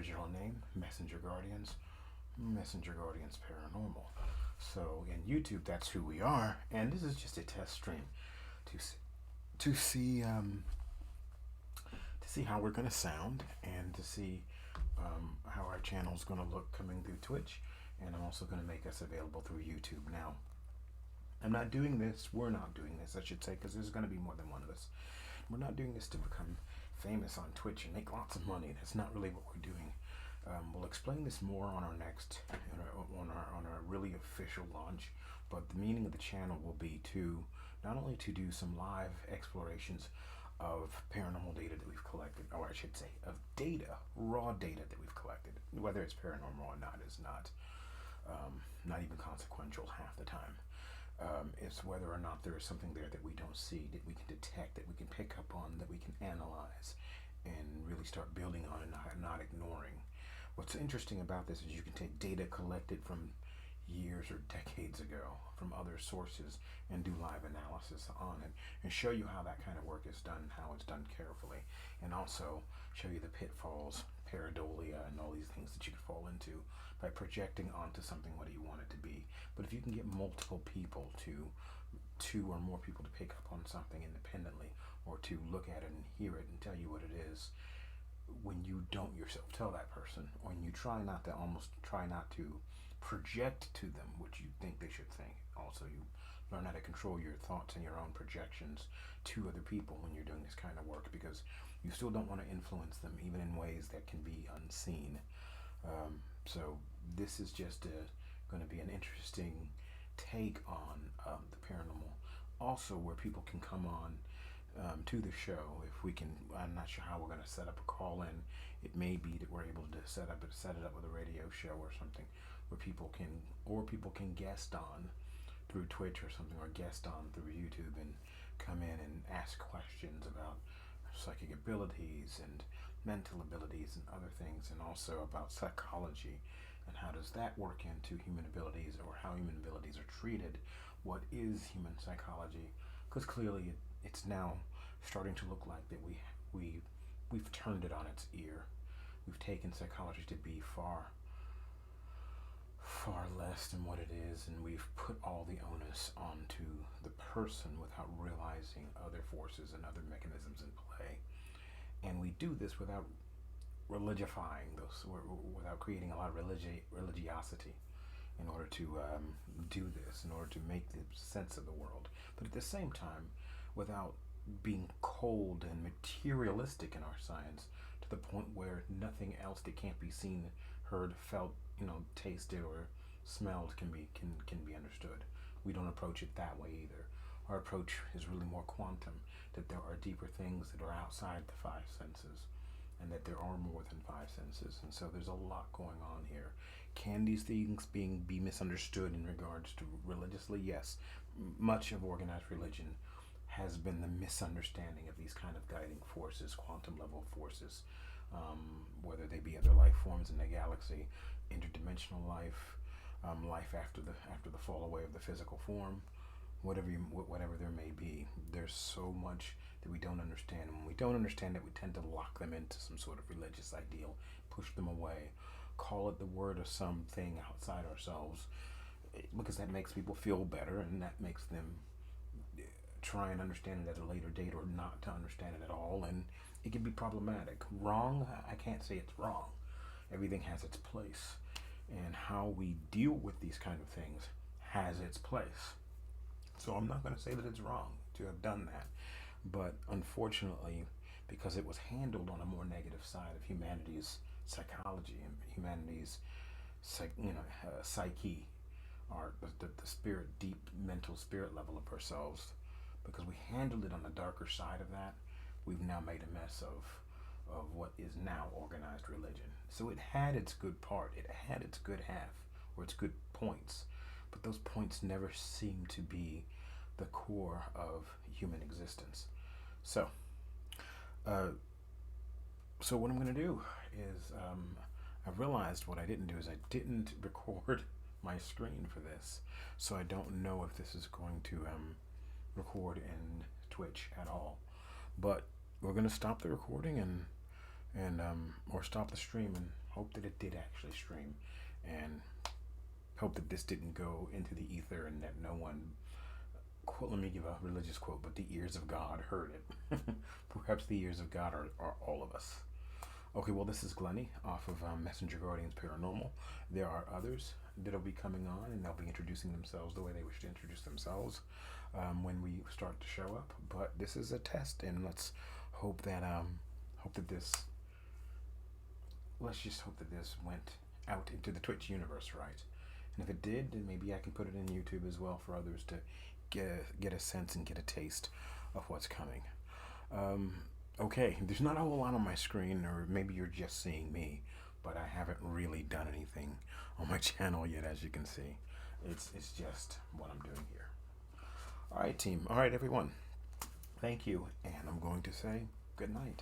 original name, Messenger Guardians, Messenger Guardians Paranormal. So in YouTube, that's who we are, and this is just a test stream to to see to see how we're gonna sound and to see how our channel is gonna look coming through Twitch, and I'm also gonna make us available through YouTube. Now, I'm not doing this. We're not doing this, I should say, because there's gonna be more than one of us. We're not doing this to become famous on Twitch and make lots of money. That's not really what we're doing. We'll explain this more on our next, on our really official launch. But the meaning of the channel will be to not only to do some live explorations of paranormal data that we've collected, or I should say, of data, raw data that we've collected. Whether it's paranormal or not is not even consequential half the time. It's whether or not there is something there that we don't see, that we can detect, that we can pick up on, that we can analyze, and really start building on and not ignoring. What's interesting about this is you can take data collected from years or decades ago from other sources and do live analysis on it and show you how that kind of work is done, how it's done carefully, and also show you the pitfalls, pareidolia, and all these things that you could fall into by projecting onto something what you want it to be. But if you can get multiple people two or more people to pick up on something independently, or to look at it and hear it and tell you what it is, when you don't yourself tell that person, or when you try not to project to them what you think they should think. Also, you learn how to control your thoughts and your own projections to other people when you're doing this kind of work, because you still don't want to influence them, even in ways that can be unseen. So this is just going to be an interesting take on the paranormal. Also, where people can come on to the show. If we can, I'm not sure how we're going to set up a call in. It may be that we're able to set it up with a radio show or something, where people can guest on through Twitch or something, or guest on through YouTube and come in and ask questions about psychic abilities and mental abilities and other things, and also about psychology and how does that work into human abilities, or how human abilities are treated. What is human psychology? Because clearly it's now starting to look like that we've turned it on its ear. We've taken psychology to be far less than what it is, and we've put all the onus onto the person without realizing other forces and other mechanisms in play. And we do this without religifying those, without creating a lot of religiosity in order to do this, in order to make the sense of the world. But at the same time, without being cold and materialistic in our science to the point where nothing else that can't be seen, heard, felt, tasted, or smelled can be understood. We don't approach it that way either. Our approach is really more quantum, that there are deeper things that are outside the five senses, and that there are more than five senses. And so there's a lot going on here. Can these things be misunderstood in regards to religiously? Yes. Much of organized religion has been the misunderstanding of these kind of guiding forces, quantum level forces, whether they be other life forms in the galaxy, interdimensional life, life after the fall away of the physical form, whatever there may be. There's so much that we don't understand, and when we don't understand it, we tend to lock them into some sort of religious ideal, push them away, call it the word of something outside ourselves, because that makes people feel better, and that makes them try and understand it at a later date, or not to understand it at all, and it can be problematic. Wrong? I can't say it's wrong. Everything has its place, and how we deal with these kind of things has its place. So I'm not going to say that it's wrong to have done that, but unfortunately, because it was handled on a more negative side of humanity's psychology and humanity's psyche, or the spirit, deep mental spirit level of ourselves, because we handled it on the darker side of that, we've now made a mess of what is now organized religion. So it had its good part, it had its good half, or its good points, but those points never seem to be the core of human existence. So what I'm going to do is, I realized what I didn't do is I didn't record my screen for this, so I don't know if this is going to record in Twitch at all. But we're going to stop the recording, and and or stop the stream and hope that it did actually stream, and hope that this didn't go into the ether and that no one, quote, let me give a religious quote, but the ears of God heard it. Perhaps the ears of God are all of us. Okay, well, this is Glennie off of Messenger Guardians Paranormal. There are others that'll be coming on, and they'll be introducing themselves the way they wish to introduce themselves when we start to show up. But this is a test, and let's hope that this. Let's just hope that this went out into the Twitch universe right. And if it did, then maybe I can put it in YouTube as well for others to get a sense and get a taste of what's coming. Okay, there's not a whole lot on my screen, or maybe you're just seeing me, but I haven't really done anything on my channel yet, as you can see. It's just what I'm doing here. All right, team. All right, everyone. Thank you, and I'm going to say good night.